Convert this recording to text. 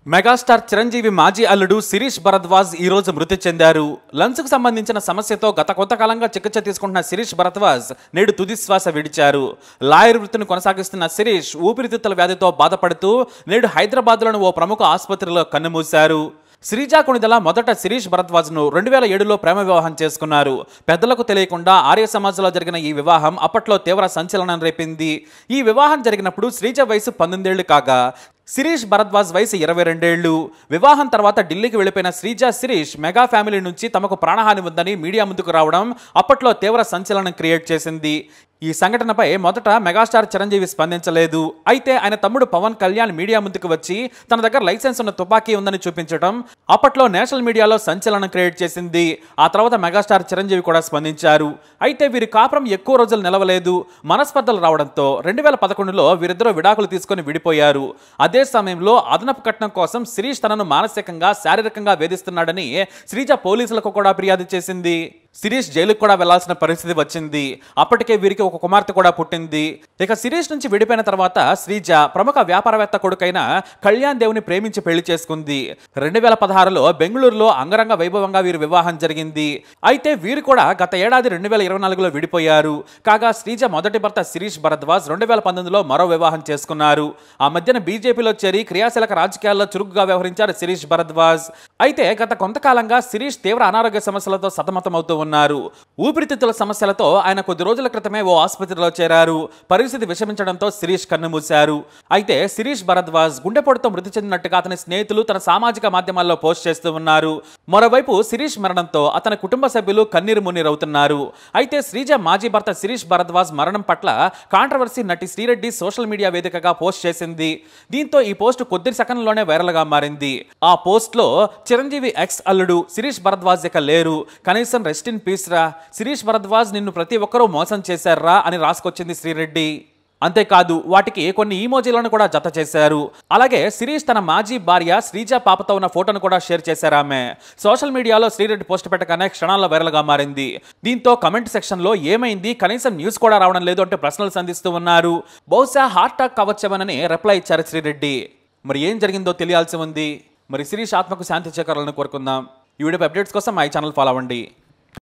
Megastar Chiranjeevi మాజీ అల్లుడు శిరీష్ భరద్వాజ్ ఈ రోజు మృతి చెందారు. లంగ్స్ కు సంబంధించిన సమస్యతో గత కొంతకాలంగా చికిత్స తీసుకుంటున్న శిరీష్ భరద్వాజ్ నేడు తుది శ్వాస విడిచారు. లాయర్ వృత్తిని కొనసాగిస్తున్న శిరీష్ ఊపిరితిత్తుల వ్యాధితో బాధపడుతూ నేడు హైదరాబాద్లోని ఓ ప్రముఖ ఆసుపత్రిలో కన్నుమూశారు. శ్రీజా కొణిదెల మొదట శిరీష్ భరద్వాజ్ను 2007లో ప్రేమ వివాహం చేసుకున్నారు. పెద్దలకు తెలియకుండా ఆర్య సమాజంలో జరిగిన ఈ వివాహం అప్పట్లో తీవ్ర సంచలనం రేపింది. ఈ వివాహం జరిగినప్పుడు శ్రీజ వయసు 19 ఏళ్లు కాగా శిరీష్ భరద్వాజ్ వయసు 22 ఏళ్లు. వివాహం తర్వాత ఢిల్లీకి వెళ్లిపోయిన శ్రీజ శిరీష్ మెగా ఫ్యామిలీ నుంచి తమకు ప్రాణహాని ఉందని మీడియా ముందుకు రావడం అప్పట్లో తీవ్ర సంచలనం క్రియేట్ చేసింది. ఈ సంఘటనపై మొదట మెగాస్టార్ చిరంజీవి స్పందించలేదు. అయితే ఆయన తమ్ముడు పవన్ కళ్యాణ్ మీడియా ముందుకు వచ్చి తన దగ్గర లైసెన్స్ ఉన్న తుపాకీ ఉందని చూపించడం అప్పట్లో నేషనల్ మీడియాలో సంచలనం క్రియేట్ చేసింది. ఆ తర్వాత మెగాస్టార్ చిరంజీవి కూడా స్పందించారు. అయితే వీరి కాపురం ఎక్కువ రోజులు నిలవలేదు. మనస్పర్ధలు రావడంతో 2011లో వీరిద్దరూ విడాకులు తీసుకుని విడిపోయారు. అదే సమయంలో అదనపు కట్నం కోసం శిరీష్ తనను మానసికంగా శారీరకంగా వేధిస్తున్నాడని శ్రీజ పోలీసులకు కూడా ఫిర్యాదు చేసింది. శిరీష్ జైలుకు కూడా వెళ్లాల్సిన పరిస్థితి వచ్చింది. అప్పటికే వీరికి ఒక కుమార్తె కూడా పుట్టింది. ఇక శిరీష్ నుంచి విడిపోయిన తర్వాత శ్రీజ ప్రముఖ వ్యాపారవేత్త కొడుకైన కళ్యాణ్ దేవుని ప్రేమించి పెళ్లి చేసుకుంది. 2016లో బెంగళూరులో అంగరంగ వైభవంగా వీరి వివాహం జరిగింది. అయితే వీరు కూడా గత ఏడాది 2024లో విడిపోయారు. కాగా శ్రీజ మొదటి భర్త శిరీష్ భరద్వాజ్ 2019లో మరో వివాహం చేసుకున్నారు. ఆ మధ్యన బీజేపీలో చేరి క్రియాశీలక రాజకీయాల్లో చురుకుగా వ్యవహరించారు శిరీష్ భరద్వాజ్. అయితే గత కొంతకాలంగా శిరీష్ తీవ్ర అనారోగ్య సమస్యలతో సతమతమవుతూ ఉన్నారు. ఊపిరితిత్తుల సమస్యలతో ఆయన కొద్ది రోజుల క్రితమే ఓ ఆసుపత్రిలో చేరారు. పరిస్థితి విషమించడంతో శిరీష్ కన్నుమూశారు. అయితే శిరీష్ భరద్వాజ్ గుండెపోటుతో మృతి చెందినట్టుగా అతని స్నేహితులు తన సామాజిక మాధ్యమాల్లో పోస్ట్ చేస్తూ ఉన్నారు. మరోవైపు శిరీష్ మరణంతో అతని కుటుంబ సభ్యులు కన్నీరు మున్నీరవుతున్నారు. అయితే శ్రీజ మాజీ భర్త శిరీష్ భరద్వాజ్ మరణం పట్ల కాంట్రవర్సీ నటి శ్రీరెడ్డి సోషల్ మీడియా వేదికగా పోస్ట్ చేసింది. దీంతో ఈ పోస్ట్ కొద్ది సెకండ్లోనే వైరల్ గా మారింది. ఆ పోస్ట్ లో చిరంజీవి ఎక్స్ అల్లుడు శిరీష్ భరద్వాజ్ ఇక లేరు, కనీసం రెస్ట్ ఇన్ పీస్ రా, శిరీష్ భరద్వాజ్ నిన్ను ప్రతి ఒక్కరూ మోసం చేశారా అని రాసుకొచ్చింది శ్రీరెడ్డి. అంతేకాదు వాటికి కొన్ని ఈమోజీలను కూడా జత చేశారు. అలాగే శిరీష్ తన మాజీ భార్య శ్రీజ పాపతో ఉన్న ఫోటోను కూడా షేర్ చేశారు ఆమె. సోషల్ మీడియాలో శ్రీరెడ్డి పోస్ట్ పెట్టగానే క్షణాల్లో వైరల్ గా మారింది. దీంతో కమెంట్ సెక్షన్ లో ఏమైంది, కనీసం న్యూస్ కూడా రావడం లేదు అంటే ప్రశ్నలు సంధిస్తూ ఉన్నారు. బహుశా హార్ట్ అటాక్ కావచ్చేమని రిప్లై ఇచ్చారు శ్రీరెడ్డి. మరి ఏం జరిగిందో తెలియాల్సి ఉంది. మరి శిరీష్ ఆత్మకు శాంతి చేకూరాలని కోరుకుందాం. ఈ వీడియో అప్డేట్స్ కోసం మా ఛానల్ ఫాలో అవ్వండి.